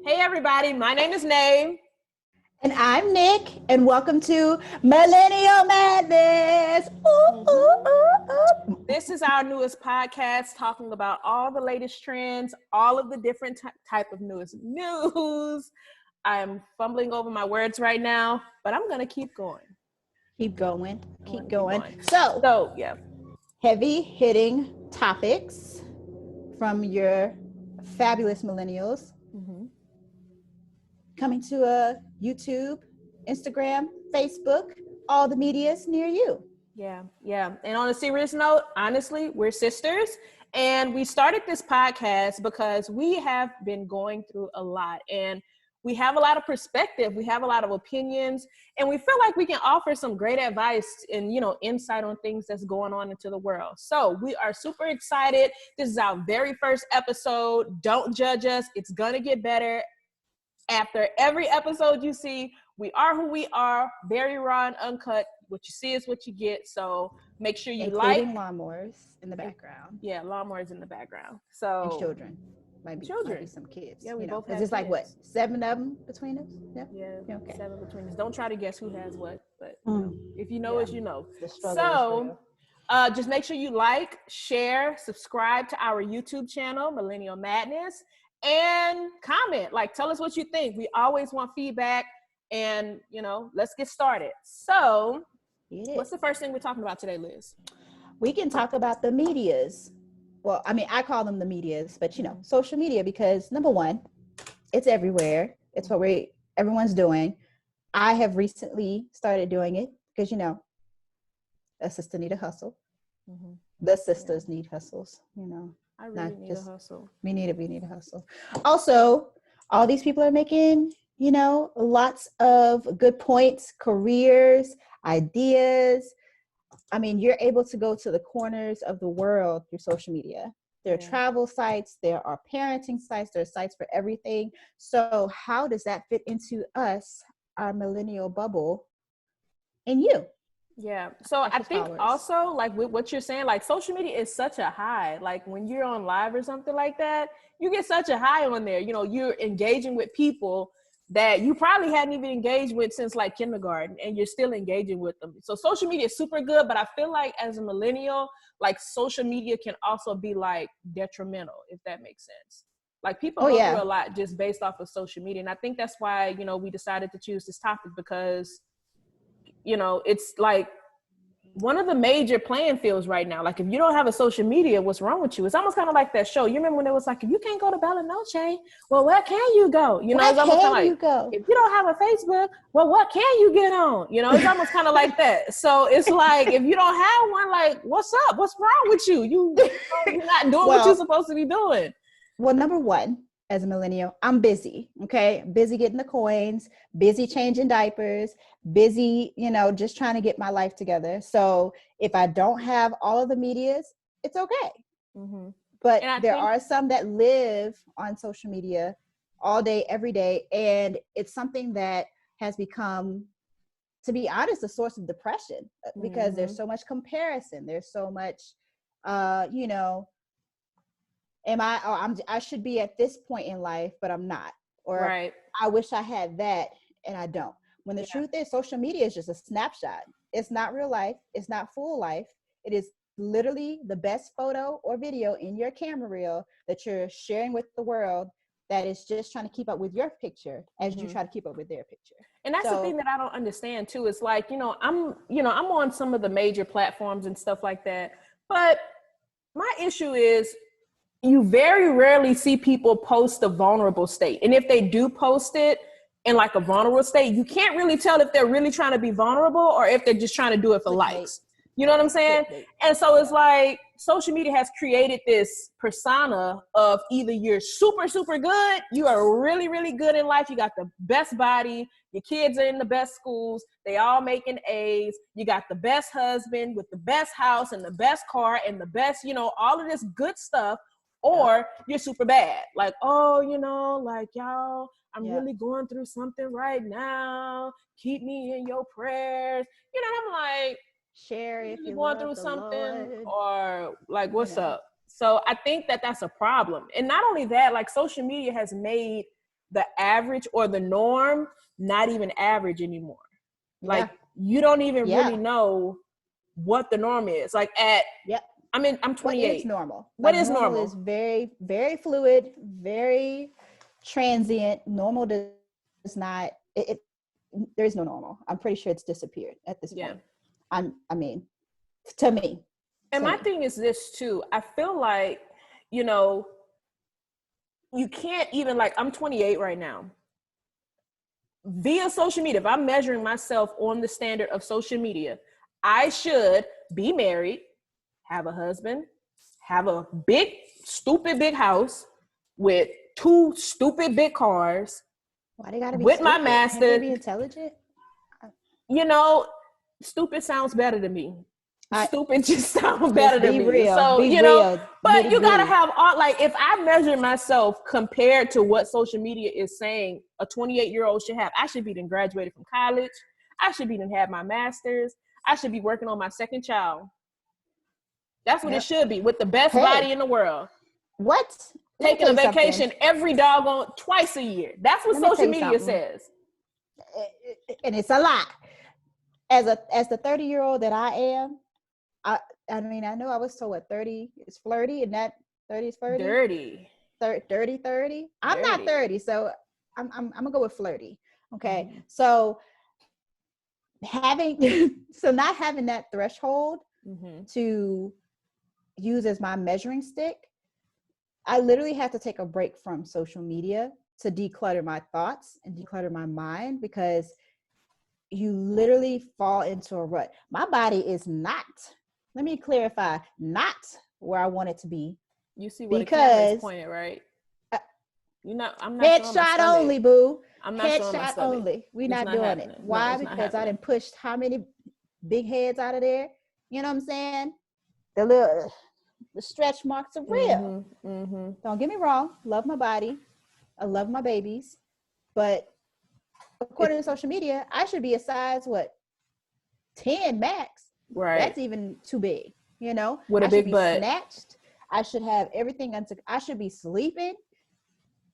Hey everybody, my name is Nave. And I'm Nick, and welcome to Millennial Madness. Ooh, ooh, ooh, ooh. This is our newest podcast talking about all the latest trends, all of the different type of newest news. I'm fumbling over my words right now, but I'm going to keep going. Keep going, I'm going keep to keep going. going. So, Yeah. heavy hitting topics from your fabulous millennials Mm-hmm. coming to YouTube, Instagram, Facebook, all the medias near you. Yeah. And on a serious note, honestly, we're sisters. And we started this podcast because we have been going through a lot. And we have a lot of perspective. We have a lot of opinions. And we feel like we can offer some great advice and, insight on things that's going on into the world. So we are super excited. This is our very first episode. Don't judge us. It's going to get better. After every episode you see, we are who we are, very raw and uncut. What you see is what you get. So make sure you including lawnmowers in the background. Yeah, lawnmowers in the background. And So children. Might be some kids. Yeah, we both have because it's like what, 7 of them between us? Yeah, okay. 7 between us. Don't try to guess who has what, but if you know Yeah. it, you know. The struggle is real. Just make sure you like, share, subscribe to our YouTube channel, Millennial Madness, and comment. Like, tell us what you think. We always want feedback, and let's get started. So, what's the first thing we're talking about today, Liz? We can talk about the medias. Well, I mean, I call them the medias, but social media, because number one, it's everywhere. It's what everyone's doing. I have recently started doing it because a sister need a hustle. Mm-hmm. The sisters need hustles. I really need a hustle. We need a hustle. Also, all these people are making lots of good points, careers, ideas. I mean, you're able to go to the corners of the world through social media. There are travel sites, there are parenting sites, there are sites for everything. So how does that fit into us, our millennial bubble, and you? Yeah. So I think also, like, with what you're saying, like, social media is such a high. Like, when you're on live or something like that, you get such a high on there. You're engaging with people that you probably hadn't even engaged with since like kindergarten, and you're still engaging with them. So social media is super good, but I feel like as a millennial, like, social media can also be like detrimental, if that makes sense. Like, people go through a lot just based off of social media. And I think that's why, we decided to choose this topic, because it's like one of the major playing fields right now. Like, if you don't have a social media, what's wrong with you? It's almost kind of like that show. You remember when it was like, if you can't go to Bella Noche, well, where can you go? It's almost kind of like, if you don't have a Facebook, well, what can you get on? It's almost kind of like that. So it's like, if you don't have one, like, what's up? What's wrong with you? You're not doing what you're supposed to be doing. Well, number one, as a millennial, I'm busy, okay? Busy getting the coins, busy changing diapers, busy, just trying to get my life together. So if I don't have all of the medias, it's okay. Mm-hmm. But there are some that live on social media all day, every day. And it's something that has become, to be honest, a source of depression, because there's so much comparison. There's so much, I should be at this point in life, but I'm not. Or I wish I had that and I don't. When the truth is, social media is just a snapshot. It's not real life. It's not full life. It is literally the best photo or video in your camera reel that you're sharing with the world, that is just trying to keep up with your picture as you try to keep up with their picture. And that's the thing that I don't understand too. It's like, I'm on some of the major platforms and stuff like that. But my issue is, you very rarely see people post a vulnerable state. And if they do post it in like a vulnerable state, you can't really tell if they're really trying to be vulnerable or if they're just trying to do it for likes. You know what I'm saying? And so it's like, social media has created this persona of either you're super, super good, you are really, really good in life, you got the best body, your kids are in the best schools, they all making A's, you got the best husband with the best house and the best car and the best, all of this good stuff. Or you're super bad. Like, like, y'all, I'm really going through something right now. Keep me in your prayers. I'm like, share if you're going through something, or like, what's up? So I think that that's a problem. And not only that, like, social media has made the average or the norm not even average anymore. Like you don't even really know what the norm is. Like I'm 28. What is normal? What is normal? Is very, very fluid, very transient. Normal does not, there is no normal. I'm pretty sure it's disappeared at this point. I mean, to me. And my thing is this too. I feel like, you know, you can't even, like, I'm 28 right now. Via social media, if I'm measuring myself on the standard of social media, I should be married, have a husband, have a big, stupid big house with 2 stupid big cars. Why they gotta be with stupid? My master? Can't they be intelligent? You know, stupid sounds better to me. Stupid just sounds better to me. Real, so, you know, but you got to have all, like, if I measure myself compared to what social media is saying a 28-year-old should have, I should be done graduated from college. I should be done have my master's. I should be working on my second child. That's what it should be, with the best body in the world. What? Taking a vacation every doggone twice a year. That's what social media says. And it's a lot. As the 30-year-old that I am, I mean, I know I was told 30 is flirty, and that 30 is flirty. Dirty. 30. I'm not 30, so I'm gonna go with flirty. Okay. Mm-hmm. So not having that threshold to use as my measuring stick, I literally have to take a break from social media to declutter my thoughts and declutter my mind, because you literally fall into a rut. My body is not, let me clarify, not where I want it to be. You see what the camera is pointed, right? I'm not headshot only, boo. I'm not headshot only. We're not doing happening. It. Why? Because I done pushed how many big heads out of there? You know what I'm saying? The stretch marks are real. Don't get me wrong. Love my body. I love my babies. But according to social media, I should be a size, 10 max. Right. That's even too big, you know? With a big butt. Snatched. I should have everything I should be sleeping,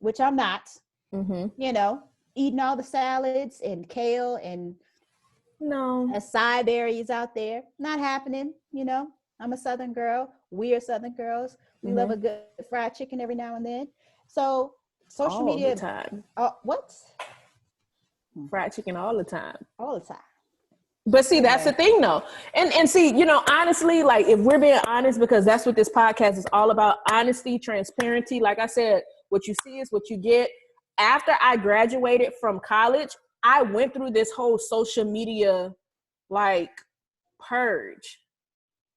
which I'm not. You know, eating all the salads and kale and side berries out there. Not happening, you know? I'm a Southern girl. We are Southern girls. We love a good fried chicken every now and then. So social media. All the time. What? Fried chicken all the time. All the time. But see, that's the thing though. And see, you know, honestly, like, if we're being honest, because that's what this podcast is all about, honesty, transparency. Like I said, what you see is what you get. After I graduated from college, I went through this whole social media, like, purge.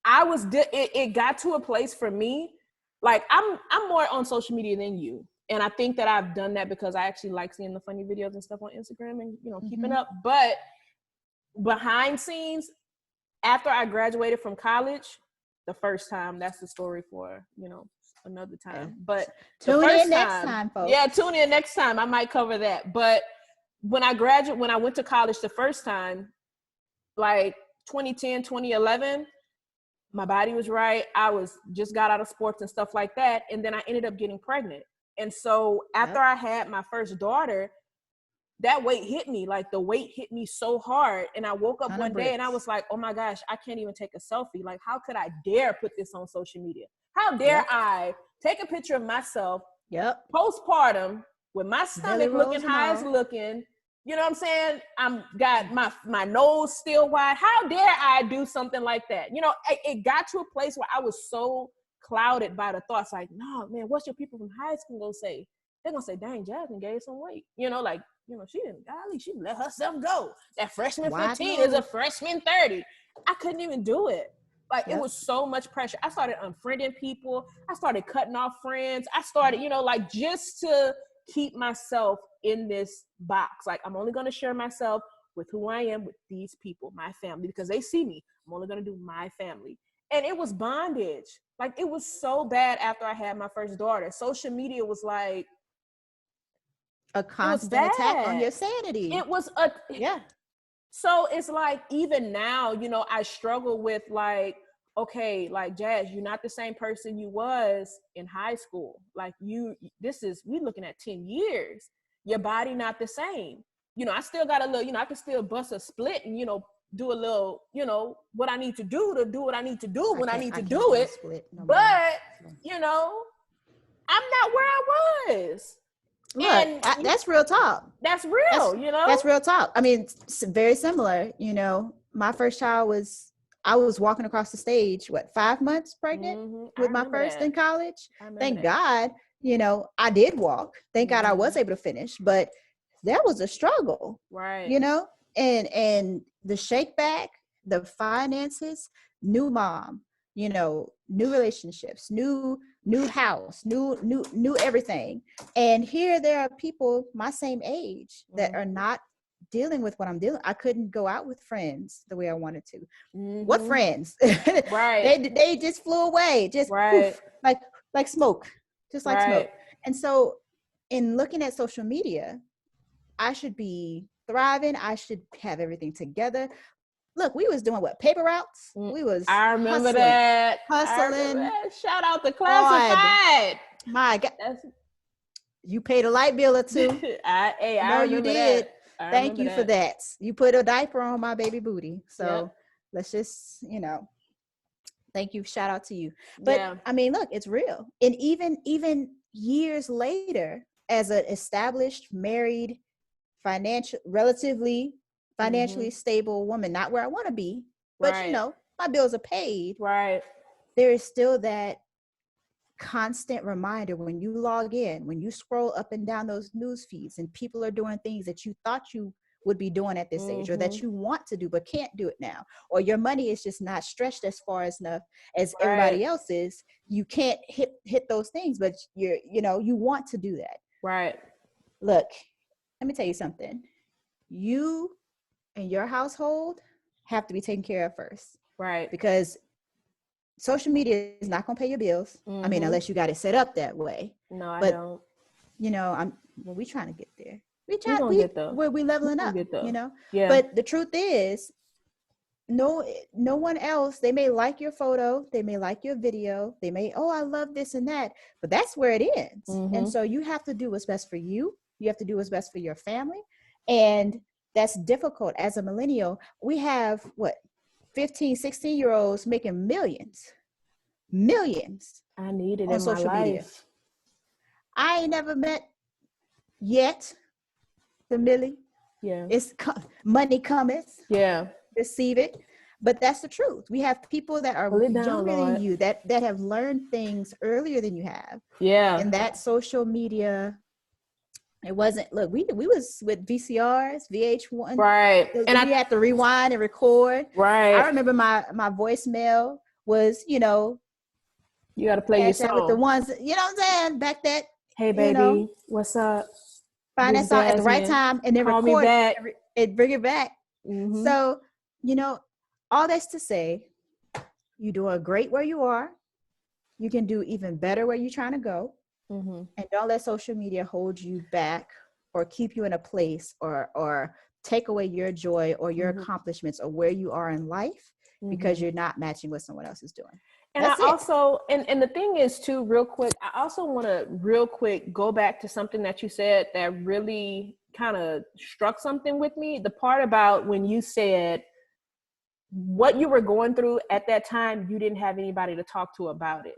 It got to a place for me, like, I'm more on social media than you. And I think that I've done that because I actually like seeing the funny videos and stuff on Instagram and, you know, keeping up. But behind scenes, after I graduated from college, the first time, that's the story for, you know, another time. But tune in next time, folks. Yeah, tune in next time. I might cover that. But when I went to college the first time, like 2010, 2011, my body was right. I just got out of sports and stuff like that. And then I ended up getting pregnant. And so after I had my first daughter, that weight hit me. Like, the weight hit me so hard. And I woke up one day and I was like, oh my gosh, I can't even take a selfie. Like, how could I dare put this on social media? How dare I take a picture of myself postpartum with my stomach looking high as looking? You know what I'm saying? I'm got my nose still wide. How dare I do something like that? You know, it got to a place where I was so clouded by the thoughts, like, no, man, what's your people from high school gonna say? They're gonna say, dang, Jasmine gained some weight. You know, like, you know, she let herself go. That freshman 15 is a freshman 30. I couldn't even do it. Like, it was so much pressure. I started unfriending people. I started cutting off friends. I started, you know, like, just to keep myself in this box. Like, I'm only going to share myself with who I am with these people, my family, because they see me. I'm only going to do my family. And it was bondage. Like, it was so bad after I had my first daughter. Social media was like a constant attack on your sanity. It was So it's like, even now, you know, I struggle with, like, okay, like, Jazz, you're not the same person you was in high school. Like, we looking at 10 years. your body not the same. You know, I still got a little, you know, I can still bust a split and, you know, do a little, you know, what I need to do what I need to do when I need to do it. But, you know, I'm not where I was. Look, and that's real talk. That's real, you know? That's real talk. I mean, it's very similar. You know, my first child I was walking across the stage, 5 months pregnant with my first in college. Thank God, you know, I did walk. Thank God I was able to finish, but that was a struggle. Right. You know, and the shake back, the finances, new mom, you know, new relationships, new house, new everything. And here there are people my same age that are not dealing with what I'm dealing. I couldn't go out with friends the way I wanted to. What friends? Right. they just flew away, just poof, like smoke, just like smoke. And so in looking at social media, I should be thriving. I should have everything together. Look, we was doing paper routes. We was I remember that. Hustling. Shout out to Classified. My God. You paid a light bill or two. I know you did. Thank you for that. You put a diaper on my baby booty. So let's just, you know, thank you. Shout out to you. But I mean, look, it's real. And even years later, as an established, married, relatively financially stable woman, not where I want to be, but you know, my bills are paid. Right. There is still that constant reminder when you log in, when you scroll up and down those news feeds and people are doing things that you thought you would be doing at this age, or that you want to do but can't do it now, or your money is just not stretched as far enough as everybody else is. You can't hit those things, but you know, you want to do that. Right. Look, let me tell you something. You and your household have to be taken care of first. Right. Because social media is not going to pay your bills. I mean, unless you got it set up that way. No, I don't. You know, we trying to get there. We leveling up, you know? Yeah. But the truth is, no one else, they may like your photo, they may like your video, they may, oh, I love this and that, but that's where it ends. And so you have to do what's best for you. You have to do what's best for your family. And that's difficult. As a millennial, we have 15, 16-year-olds making millions. I need it on in social my life. Media. I ain't never met yet the Millie. Yeah. It's money cometh. Yeah. Receive it. But that's the truth. We have people that are younger than you that have learned things earlier than you have. Yeah. And that social media, it wasn't, look, we was with VCRs, VH1. Right. And we had to rewind and record. Right. I remember my voicemail was, you know, you got to play your song with the ones, you know what I'm saying? Back that. Hey, baby, you know, what's up? Find that song at the right time and then Call record me back. and bring it back. So, you know, all that's to say, you're doing great where you are. You can do even better where you're trying to go. And don't let social media hold you back or keep you in a place or take away your joy or your accomplishments or where you are in life because you're not matching what someone else is doing. And I also, and the thing is too, real quick, I also want to real quick go back to something that you said that really kind of struck something with me. The part about when you said what you were going through at that time, you didn't have anybody to talk to about it.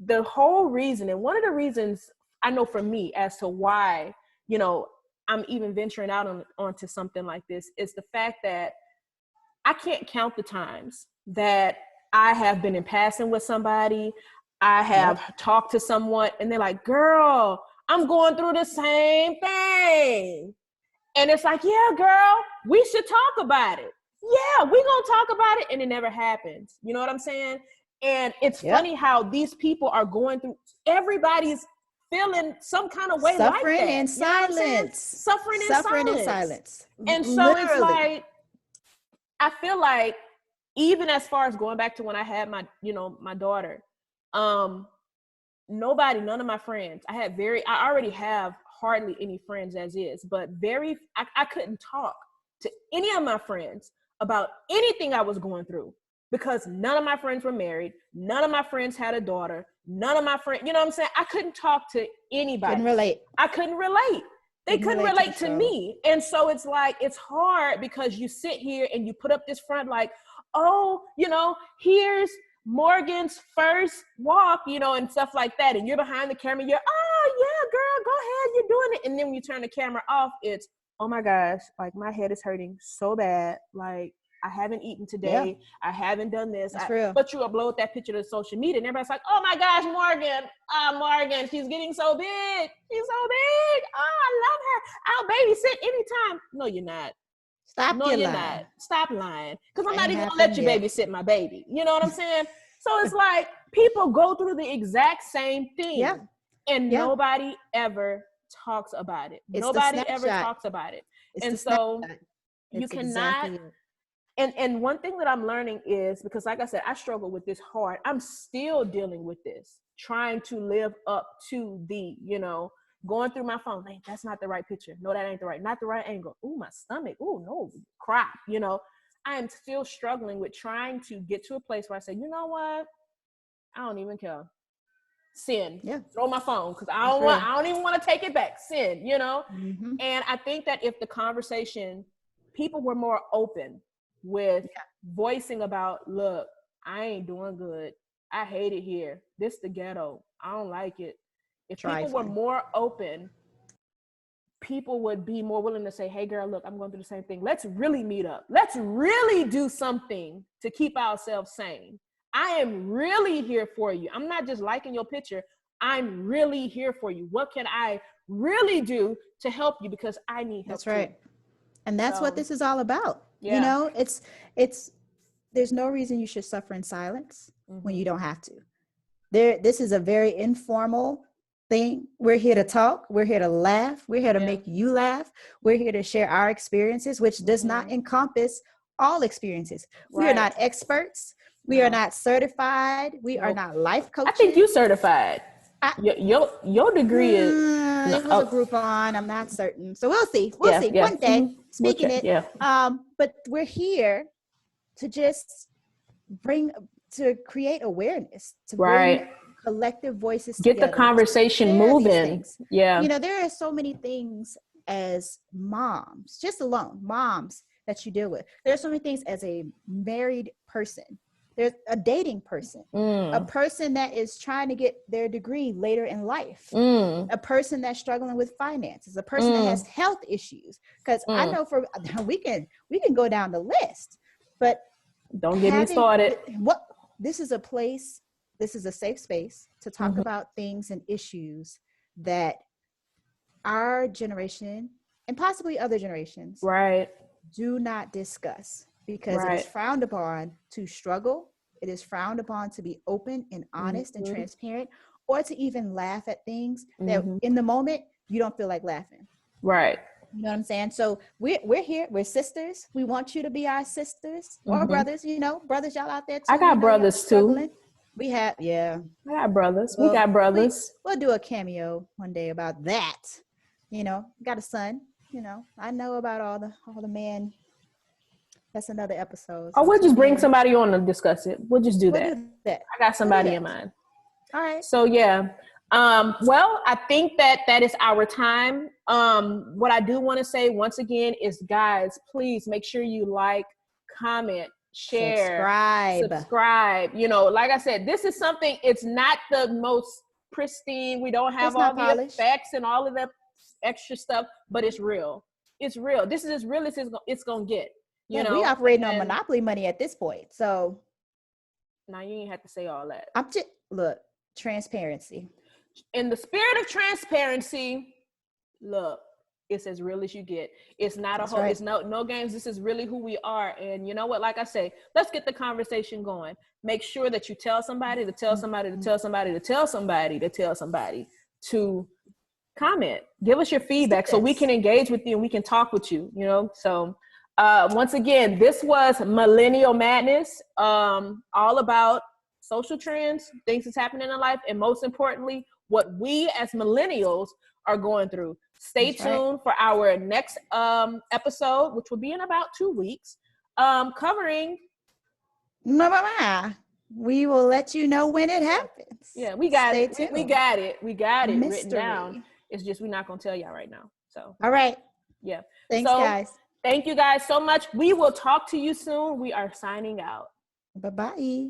The whole reason, and one of the reasons I know for me as to why, you know, I'm even venturing out onto something like this is the fact that I can't count the times that I have been in passing with somebody. I have talked to someone and they're like, girl, I'm going through the same thing. And it's like, yeah, girl, we should talk about it. Yeah, we're going to talk about it. And it never happens. You know what I'm saying? And it's funny how these people are going through, everybody's feeling some kind of way suffering like that. In silence. Suffering in silence. And so literally. It's like, I feel like even as far as going back to when I had my daughter, none of my friends, I already have hardly any friends as is, but I couldn't talk to any of my friends about anything I was going through because none of my friends were married. None of my friends had a daughter. None of my friends, you know what I'm saying? I couldn't talk to anybody. Couldn't relate. I couldn't relate. They couldn't relate to me. And so it's like, it's hard because you sit here and you put up this front like, oh, you know, here's Morgan's first walk, you know, and stuff like that. And you're behind the camera, you're, oh yeah, girl, go ahead, you're doing it. And then when you turn the camera off, it's, oh my gosh, like my head is hurting so bad. Like I haven't eaten today. Yeah. I haven't done this. But you upload that picture to social media and everybody's like, oh my gosh, Morgan, she's getting so big. She's so big. Oh, I love her. I'll babysit anytime. No, you're not. You're not. Stop lying. Because I'm not even gonna let you babysit my baby. You know what I'm saying? So it's like people go through the exact same thing. And nobody ever talks about it. Nobody ever talks about it. And so you cannot. And one thing that I'm learning is, because like I said, I struggle with this hard. I'm still dealing with this, trying to live up to the, you know, going through my phone. Like, that's not the right picture. No, that ain't not the right angle. Ooh, my stomach. Ooh, no, crap. You know, I am still struggling with trying to get to a place where I say, you know what? I don't even care. Send. Yeah. Throw my phone because I don't even want to take it back. Send, you know? Mm-hmm. And I think that if the conversation, people were more open with voicing about, look, I ain't doing good. I hate it here. This the ghetto. I don't like it. If people were more open, people would be more willing to say, hey girl, look, I'm going through the same thing. Let's really meet up. Let's really do something to keep ourselves sane. I am really here for you. I'm not just liking your picture. I'm really here for you. What can I really do to help you? Because I need help. That's right. Too. And that's what this is all about. Yeah. You know, it's, there's no reason you should suffer in silence when you don't have to. This is a very informal thing. We're here to talk. We're here to laugh. We're here to make you laugh. We're here to share our experiences, which does not encompass all experiences. Right. We are not experts. We are not certified. We are not life coaches. I think you certified. Your degree is it was a Groupon. I'm not certain, so we'll see. We'll see one day. Speaking but we're here to just create awareness, to bring collective voices together, get the conversation moving. Yeah, you know, there are so many things as moms, just alone moms, that you deal with. There are so many things as a married person. There's a dating person, a person that is trying to get their degree later in life, a person that's struggling with finances, a person that has health issues. Because I know we can go down the list, but don't get me started. This is a safe space to talk about things and issues that our generation and possibly other generations do not discuss. Because it is frowned upon to struggle. It is frowned upon to be open and honest and transparent, or to even laugh at things that in the moment you don't feel like laughing. Right. You know what I'm saying? So we're here. We're sisters. We want you to be our sisters or brothers. You know, brothers, y'all out there too. I got brothers too. We have, I got brothers. Well, we got brothers. We'll do a cameo one day about that. You know, got a son. You know, I know about all the men. That's another episode. So we'll just bring somebody on to discuss it. We'll just do that. I got somebody in mind. All right. So yeah. Well, I think that is our time. What I do want to say once again is, guys, please make sure you like, comment, share, subscribe. You know, like I said, this is something, it's not the most pristine. We don't have all the effects and all of the extra stuff, but it's real. It's real. This is as real as it's going to get. You know, we operating on monopoly money at this point. So now you ain't have to say all that. Look, transparency. In the spirit of transparency, look, it's as real as you get. It's not it's no games. This is really who we are. And you know what? Like I say, let's get the conversation going. Make sure that you tell somebody to tell somebody to tell somebody to tell somebody to tell somebody to comment. Give us your feedback so we can engage with you and we can talk with you, you know? So once again, this was Millennial Madness, all about social trends, things that's happening in life, and most importantly, what we as millennials are going through. Stay tuned for our next episode, which will be in about 2 weeks, covering. We will let you know when it happens. Yeah, we got it. We got it. We got it written down. It's just we're not going to tell y'all right now. So, all right. yeah. Thanks, So, guys. thank you guys so much. We will talk to you soon. We are signing out. Bye-bye.